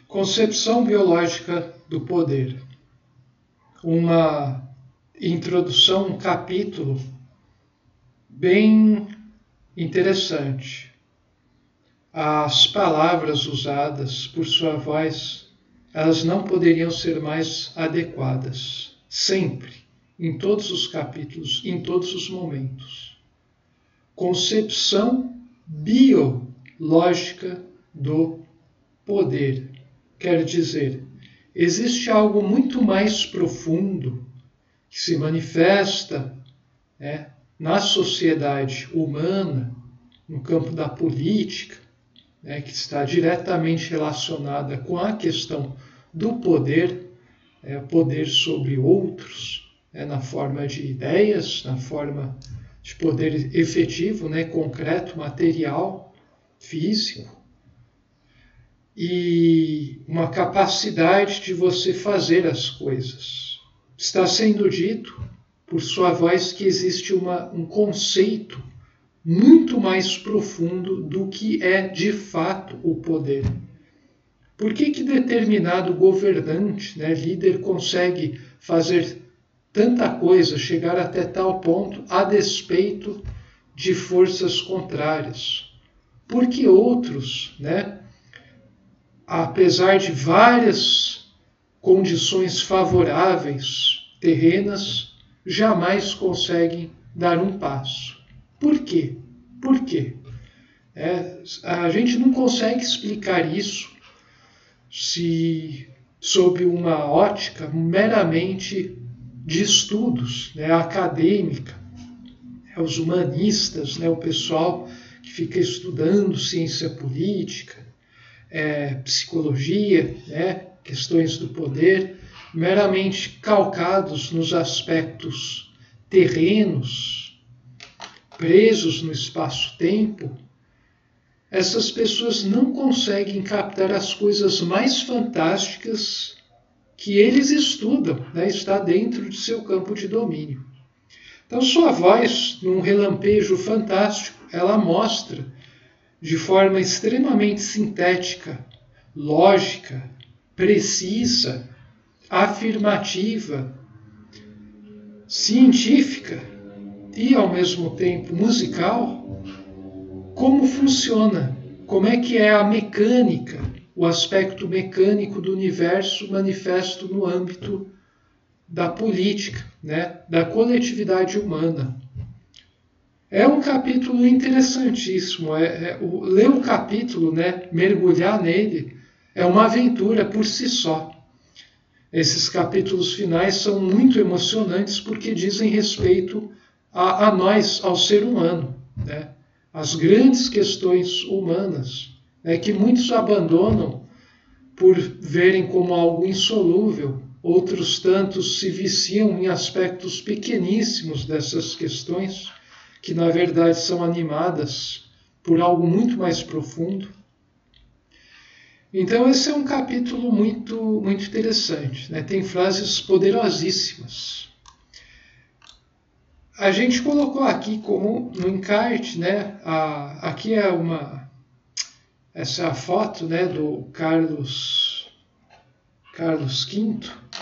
Concepção biológica do poder. Uma introdução, um capítulo bem interessante. As palavras usadas, por sua voz, elas não poderiam ser mais adequadas. Sempre, em todos os capítulos, em todos os momentos. Concepção biológica do poder. Quer dizer, existe algo muito mais profundo que se manifesta na sociedade humana, no campo da política, que está diretamente relacionada com a questão do poder, poder sobre outros, na forma de ideias, na forma de poder efetivo, concreto, material, físico, e uma capacidade de você fazer as coisas. Está sendo dito, por sua voz, que existe um conceito muito mais profundo do que é de fato o poder. Por que determinado governante, líder, consegue fazer tanta coisa, chegar até tal ponto, a despeito de forças contrárias? Porque outros, apesar de várias condições favoráveis, terrenas, jamais conseguem dar um passo. Por quê? Por quê? A gente não consegue explicar isso sob uma ótica meramente de estudos, acadêmica. Os humanistas, o pessoal que fica estudando ciência política, psicologia, questões do poder, meramente calcados nos aspectos terrenos, presos no espaço-tempo. Essas pessoas não conseguem captar as coisas mais fantásticas que eles estudam, está dentro de seu campo de domínio. Então, sua voz, num relampejo fantástico, ela mostra de forma extremamente sintética, lógica, precisa, afirmativa, científica e, ao mesmo tempo, musical, como funciona, como é que é a mecânica, o aspecto mecânico do universo manifesto no âmbito da política, da coletividade humana. É um capítulo interessantíssimo. Ler o capítulo, mergulhar nele, é uma aventura por si só. Esses capítulos finais são muito emocionantes porque dizem respeito a nós, ao ser humano, as grandes questões humanas, que muitos abandonam por verem como algo insolúvel. Outros tantos se viciam em aspectos pequeníssimos dessas questões, que na verdade são animadas por algo muito mais profundo. Então esse é um capítulo muito, muito interessante, Tem frases poderosíssimas. A gente colocou aqui como no encarte, aqui essa é a foto, do Carlos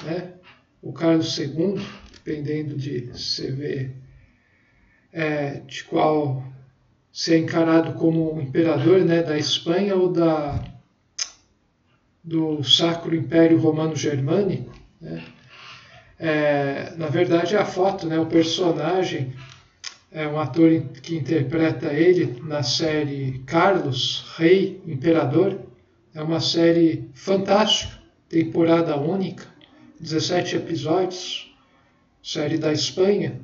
V, o Carlos II, dependendo de você ver de qual ser encarado como imperador, da Espanha ou do Sacro Império Romano Germânico. Na verdade, a foto, o personagem, um ator que interpreta ele na série Carlos, Rei, Imperador. É uma série fantástica, temporada única, 17 episódios, série da Espanha,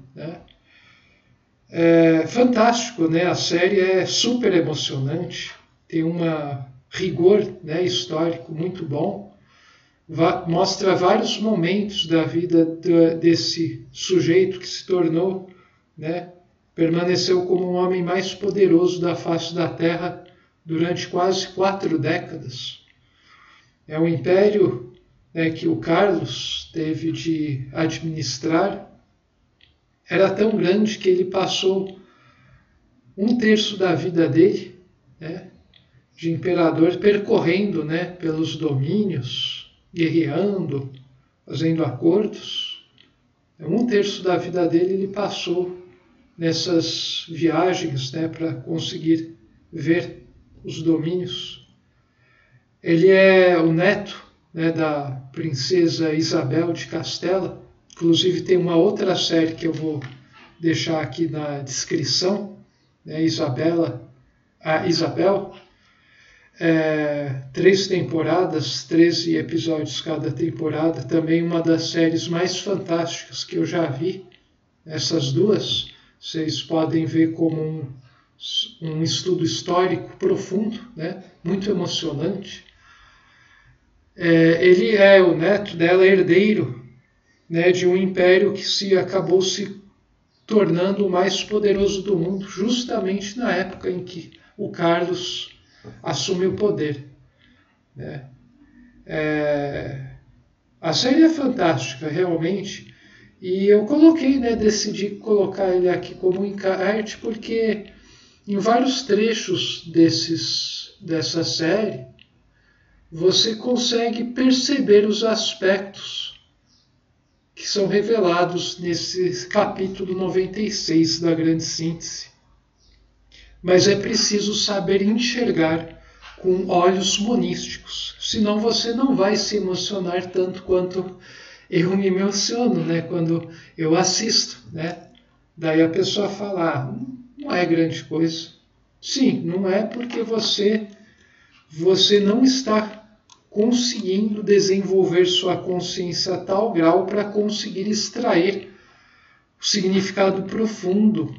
fantástico, a série é super emocionante, tem um rigor histórico muito bom, mostra vários momentos da vida desse sujeito que se tornou, permaneceu como o homem mais poderoso da face da Terra durante quase 4 décadas. É um império que o Carlos teve de administrar, era tão grande que ele passou 1/3 da vida dele de imperador percorrendo, né, pelos domínios, guerreando, fazendo acordos. 1/3 da vida dele ele passou nessas viagens, né, para conseguir ver os domínios. Ele é o neto, né, da princesa Isabel de Castela. Inclusive tem uma outra série que eu vou deixar aqui na descrição, né, Isabel, 3 temporadas, 13 episódios cada temporada, também uma das séries mais fantásticas que eu já vi. Essas duas, vocês podem ver como um estudo histórico profundo, né, muito emocionante. Ele é o neto dela, herdeiro, né, de um império que acabou se tornando o mais poderoso do mundo, justamente na época em que o Carlos assume o poder. Né? A série é fantástica, realmente, e eu coloquei, né, decidi colocar ele aqui como encarte, porque em vários trechos dessa série você consegue perceber os aspectos que são revelados nesse capítulo 96 da Grande Síntese. Mas é preciso saber enxergar com olhos monísticos, senão você não vai se emocionar tanto quanto eu me emociono, né, quando eu assisto. Né? Daí a pessoa fala, não é grande coisa. Sim, não é, porque você não está conseguindo desenvolver sua consciência a tal grau para conseguir extrair o significado profundo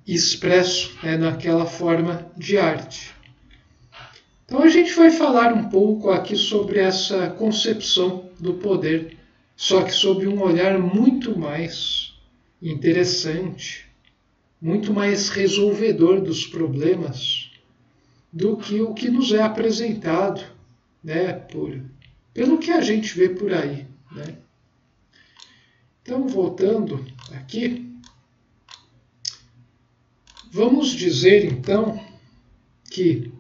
expresso, né, naquela forma de arte. Então a gente vai falar um pouco aqui sobre essa concepção do poder, só que sob um olhar muito mais interessante, muito mais resolvedor dos problemas do que o que nos é apresentado, né, pelo que a gente vê por aí. Né? Então, voltando aqui, vamos dizer então que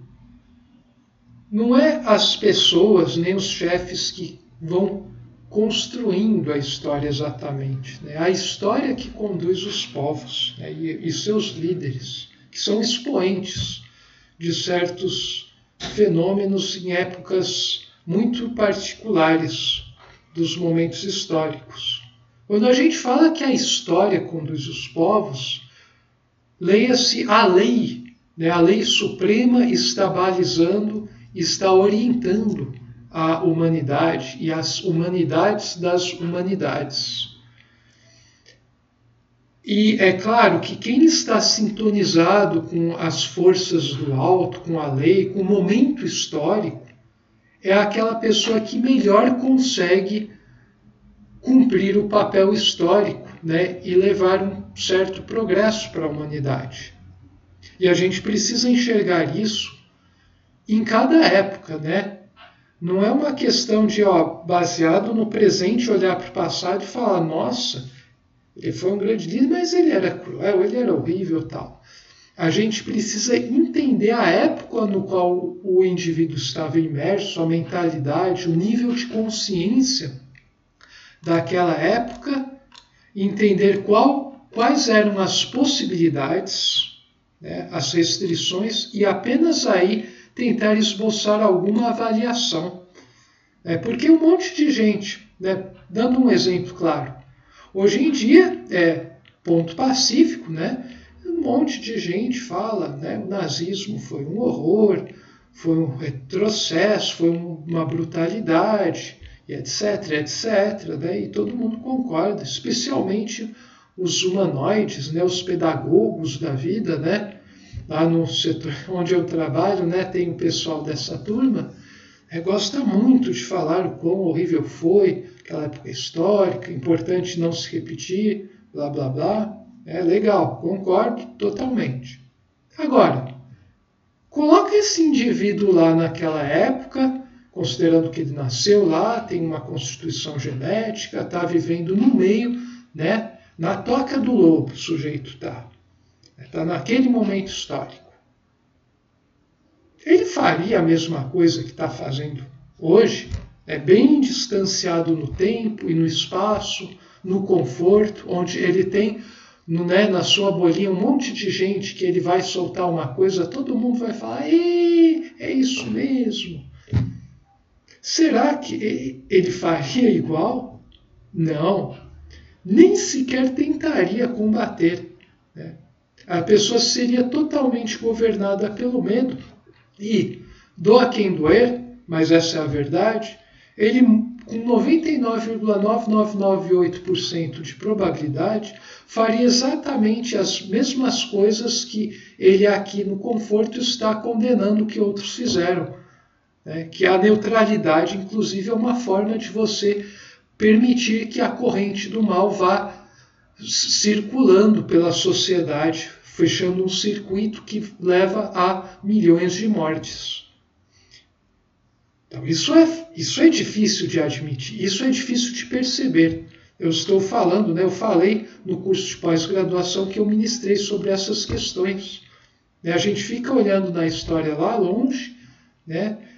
não é as pessoas nem os chefes que vão construindo a história exatamente. Né? A história que conduz os povos, né, e seus líderes, que são expoentes de certos fenômenos em épocas muito particulares dos momentos históricos. Quando a gente fala que a história conduz os povos, leia-se a lei, né? A lei suprema está balizando, está orientando a humanidade e as humanidades das humanidades. E é claro que quem está sintonizado com as forças do alto, com a lei, com o momento histórico, é aquela pessoa que melhor consegue cumprir o papel histórico, né, e levar um certo progresso para a humanidade. E a gente precisa enxergar isso em cada época, né? Não é uma questão de, baseado no presente, olhar para o passado e falar, nossa, ele foi um grande líder, mas ele era cruel, ele era horrível e tal. A gente precisa entender a época no qual o indivíduo estava imerso, a mentalidade, o nível de consciência daquela época, entender quais eram as possibilidades, né, as restrições, e apenas aí tentar esboçar alguma avaliação. Porque um monte de gente, né, dando um exemplo claro, hoje em dia, ponto pacífico, né? Um monte de gente fala, né? O nazismo foi um horror, foi um retrocesso, foi uma brutalidade, etc, etc. Né? E todo mundo concorda, especialmente os humanoides, né? Os pedagogos da vida, né? Lá no setor onde eu trabalho, né? Tem o pessoal dessa turma, gosta muito de falar o quão horrível foi aquela época histórica, importante não se repetir, blá, blá, blá. É legal, concordo totalmente. Agora, coloca esse indivíduo lá naquela época, considerando que ele nasceu lá, tem uma constituição genética, está vivendo no meio, né, na toca do lobo, o sujeito está. Está naquele momento histórico. ele faria a mesma coisa que está fazendo hoje, bem distanciado no tempo e no espaço, no conforto, onde ele tem na sua bolinha um monte de gente que ele vai soltar uma coisa, todo mundo vai falar, é isso mesmo. Será que ele faria igual? Não, nem sequer tentaria combater. A pessoa seria totalmente governada pelo medo e, doa quem doer, mas essa é a verdade, ele com 99,9998% de probabilidade faria exatamente as mesmas coisas que ele aqui no conforto está condenando que outros fizeram. Que a neutralidade, inclusive, é uma forma de você permitir que a corrente do mal vá circulando pela sociedade, fechando um circuito que leva a milhões de mortes. Então, isso é difícil de admitir, isso é difícil de perceber. Eu estou falando, eu falei no curso de pós-graduação que eu ministrei sobre essas questões. A gente fica olhando na história lá longe,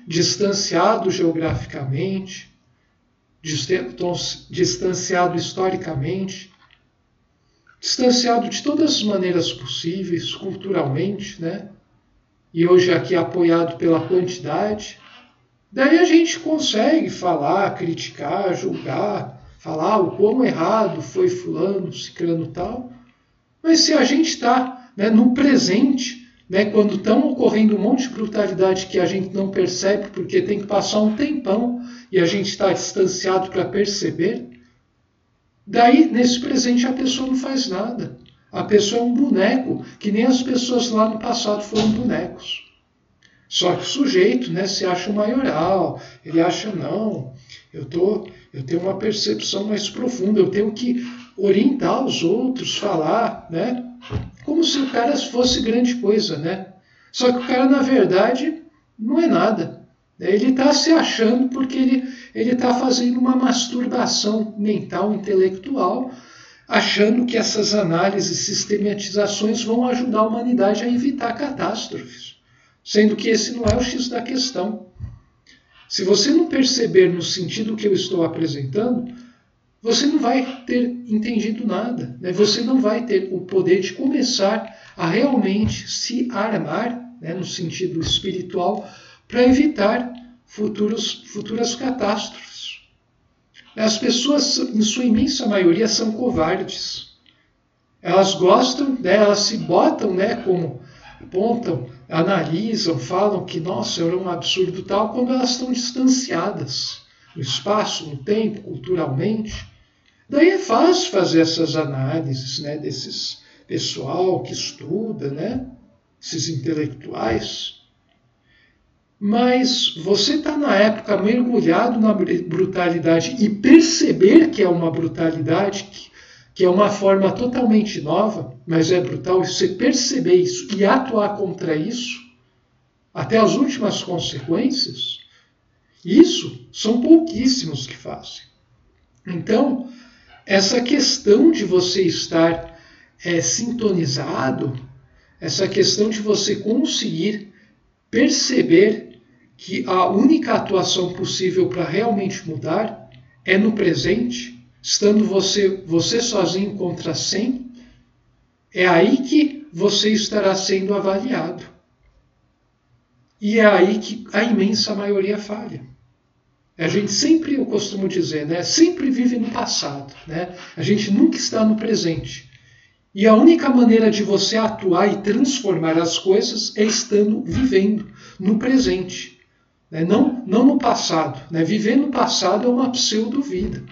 distanciado geograficamente, distanciado historicamente, distanciado de todas as maneiras possíveis, culturalmente, e hoje aqui apoiado pela quantidade. Daí a gente consegue falar, criticar, julgar, falar o quão errado foi fulano, ciclano tal, mas se a gente está no presente, quando estão ocorrendo um monte de brutalidade que a gente não percebe porque tem que passar um tempão e a gente está distanciado para perceber, daí nesse presente a pessoa não faz nada. A pessoa é um boneco, que nem as pessoas lá no passado foram bonecos. Só que o sujeito se acha maioral, ele acha, não, eu tenho uma percepção mais profunda, eu tenho que orientar os outros, falar, como se o cara fosse grande coisa, Só que o cara, na verdade, não é nada. Ele está se achando porque ele está fazendo uma masturbação mental, intelectual, achando que essas análises e sistematizações vão ajudar a humanidade a evitar catástrofes. Sendo que esse não é o X da questão. Se você não perceber no sentido que eu estou apresentando, você não vai ter entendido nada. Você não vai ter o poder de começar a realmente se armar, no sentido espiritual, para evitar futuras catástrofes. As pessoas, em sua imensa maioria, são covardes. Elas gostam, elas se botam, como apontam, analisam, falam que, nossa, era um absurdo tal, quando elas estão distanciadas no espaço, no tempo, culturalmente. Daí é fácil fazer essas análises, desses pessoal que estuda, esses intelectuais. Mas você está na época mergulhado na brutalidade e perceber que é uma brutalidade, que é uma forma totalmente nova, mas é brutal, e você perceber isso e atuar contra isso, até as últimas consequências, isso são pouquíssimos que fazem. Então, essa questão de você estar sintonizado, essa questão de você conseguir perceber que a única atuação possível para realmente mudar é no presente, estando você sozinho contra 100, é aí que você estará sendo avaliado. E é aí que a imensa maioria falha. A gente sempre, eu costumo dizer, sempre vive no passado. A gente nunca está no presente. E a única maneira de você atuar e transformar as coisas é estando vivendo no presente. Não no passado. Viver no passado é uma pseudo-vida.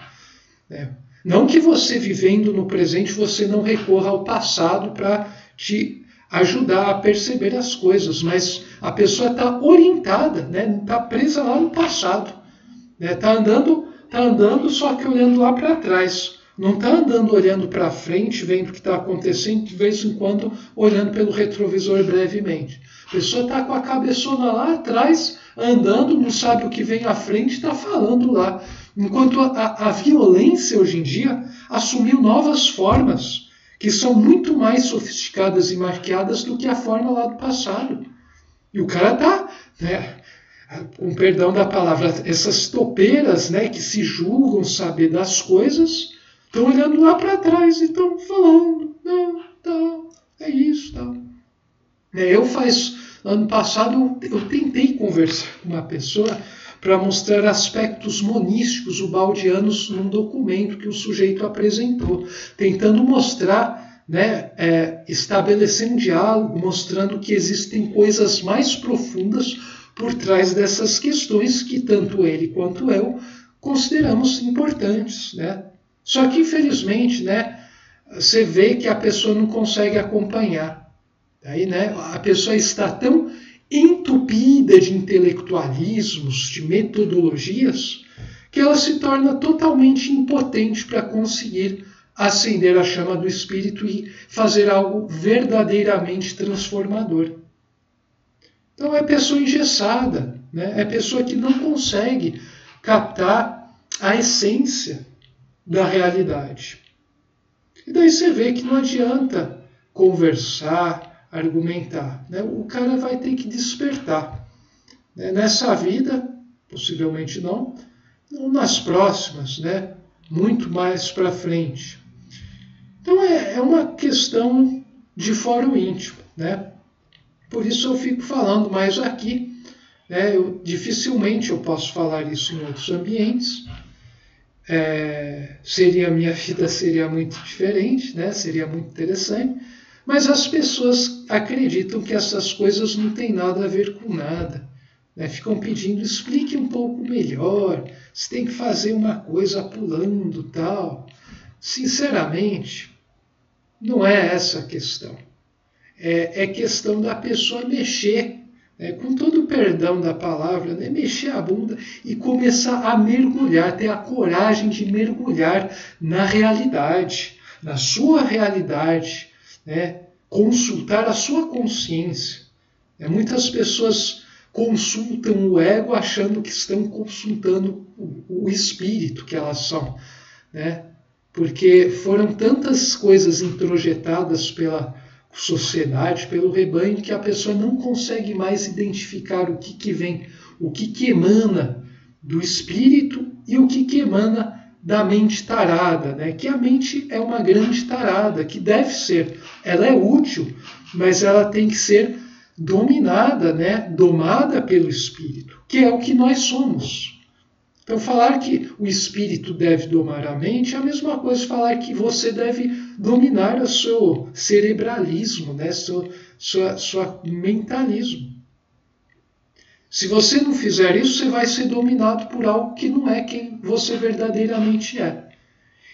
Não que você vivendo no presente você não recorra ao passado para te ajudar a perceber as coisas, mas a pessoa está orientada, não está presa lá no passado. Está andando só que olhando lá para trás. Não está andando olhando para frente, vendo o que está acontecendo, de vez em quando olhando pelo retrovisor brevemente. A pessoa está com a cabeçona lá atrás, andando, não sabe o que vem à frente, está falando lá. Enquanto a violência hoje em dia assumiu novas formas, que são muito mais sofisticadas e marqueadas do que a forma lá do passado. E o cara tá, né, com perdão da palavra, essas topeiras, né, que se julgam saber das coisas, estão olhando lá para trás e estão falando, não, tal, é isso, tal. Ano passado, eu tentei conversar com uma pessoa para mostrar aspectos monísticos ubaldianos num documento que o sujeito apresentou, tentando mostrar, né, estabelecer um diálogo, mostrando que existem coisas mais profundas por trás dessas questões que tanto ele quanto eu consideramos importantes, né? Só que, infelizmente, né, você vê que a pessoa não consegue acompanhar. Aí, né, a pessoa está tão entupida de intelectualismos, de metodologias, que ela se torna totalmente impotente para conseguir acender a chama do Espírito e fazer algo verdadeiramente transformador. Então é pessoa engessada, né? É pessoa que não consegue captar a essência da realidade. E daí você vê que não adianta conversar, argumentar, né? O cara vai ter que despertar, né? Nessa vida, possivelmente não nas próximas, né? Muito mais para frente. Então é uma questão de fórum íntimo, né? Por isso eu fico falando mais aqui, né? Dificilmente eu posso falar isso em outros ambientes. Minha vida seria muito diferente, né? Seria muito interessante. Mas as pessoas acreditam que essas coisas não têm nada a ver com nada. Né? Ficam pedindo, explique um pouco melhor, você tem que fazer uma coisa pulando, tal. Sinceramente, não é essa a questão. É questão da pessoa mexer, né? Com todo o perdão da palavra, né? Mexer a bunda e começar a mergulhar, ter a coragem de mergulhar na realidade, na sua realidade, né? Consultar a sua consciência. Muitas pessoas consultam o ego achando que estão consultando o espírito que elas são, né? Porque foram tantas coisas introjetadas pela sociedade, pelo rebanho, que a pessoa não consegue mais identificar o que vem, o que emana do espírito e o que emana da mente tarada, né? Que a mente é uma grande tarada, que deve ser, ela é útil, mas ela tem que ser dominada, né? Domada pelo espírito, que é o que nós somos. Então falar que o espírito deve domar a mente é a mesma coisa que falar que você deve dominar o seu cerebralismo, né? Seu mentalismo. Se você não fizer isso, você vai ser dominado por algo que não é quem você verdadeiramente é.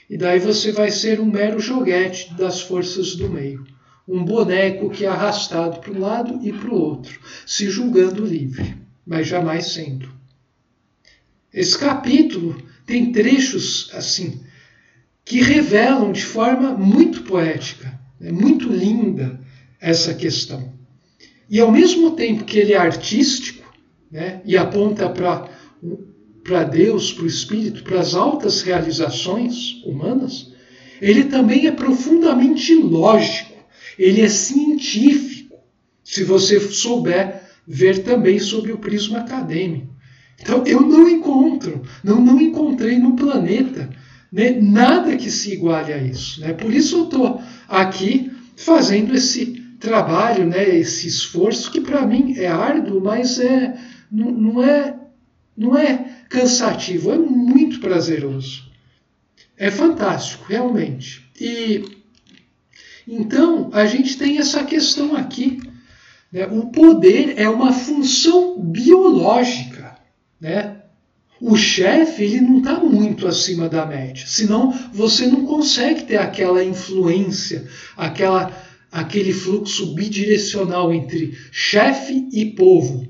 E daí você vai ser um mero joguete das forças do meio. Um boneco que é arrastado para um lado e para o outro, se julgando livre, mas jamais sendo. Esse capítulo tem trechos assim que revelam de forma muito poética, muito linda essa questão. E ao mesmo tempo que ele é artístico, né, e aponta para Deus, para o Espírito, para as altas realizações humanas, ele também é profundamente lógico, ele é científico, se você souber ver também sob o prisma acadêmico. Então eu não encontrei no planeta, né, nada que se iguale a isso. Né? Por isso eu estou aqui fazendo esse trabalho, né, esse esforço, que para mim é árduo, mas não é cansativo, é muito prazeroso. É fantástico, realmente. E então a gente tem essa questão aqui. Né? O poder é uma função biológica. Né? O chefe ele não está muito acima da média, senão você não consegue ter aquela influência, aquele fluxo bidirecional entre chefe e povo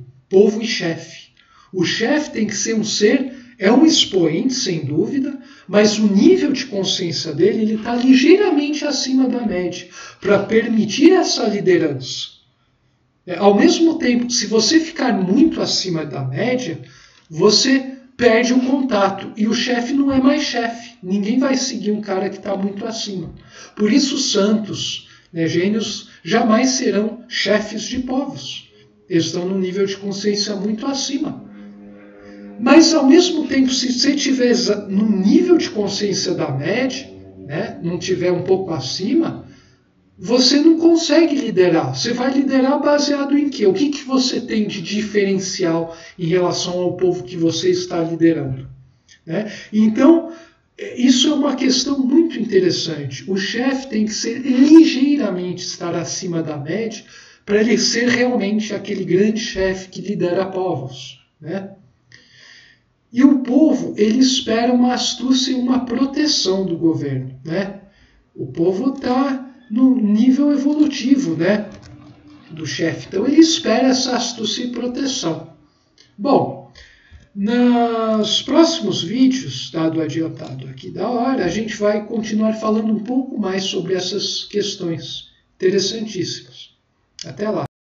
e chefe. O chefe tem que ser um ser, é um expoente, sem dúvida, mas o nível de consciência dele está ligeiramente acima da média, para permitir essa liderança. Ao mesmo tempo, se você ficar muito acima da média, você perde o contato e o chefe não é mais chefe. Ninguém vai seguir um cara que está muito acima. Por isso os santos, né, gênios, jamais serão chefes de povos. Eles estão num nível de consciência muito acima. Mas, ao mesmo tempo, se você estiver no nível de consciência da média, né, não estiver um pouco acima, você não consegue liderar. Você vai liderar baseado em quê? O que você tem de diferencial em relação ao povo que você está liderando? Né? Então, isso é uma questão muito interessante. O chefe tem que ser ligeiramente estar acima da média para ele ser realmente aquele grande chefe que lidera povos. Né? E o povo, ele espera uma astúcia e uma proteção do governo. Né? O povo está no nível evolutivo, né, do chefe. Então ele espera essa astúcia e proteção. Bom, nos próximos vídeos, dado adiantado aqui da hora, a gente vai continuar falando um pouco mais sobre essas questões interessantíssimas. Até lá!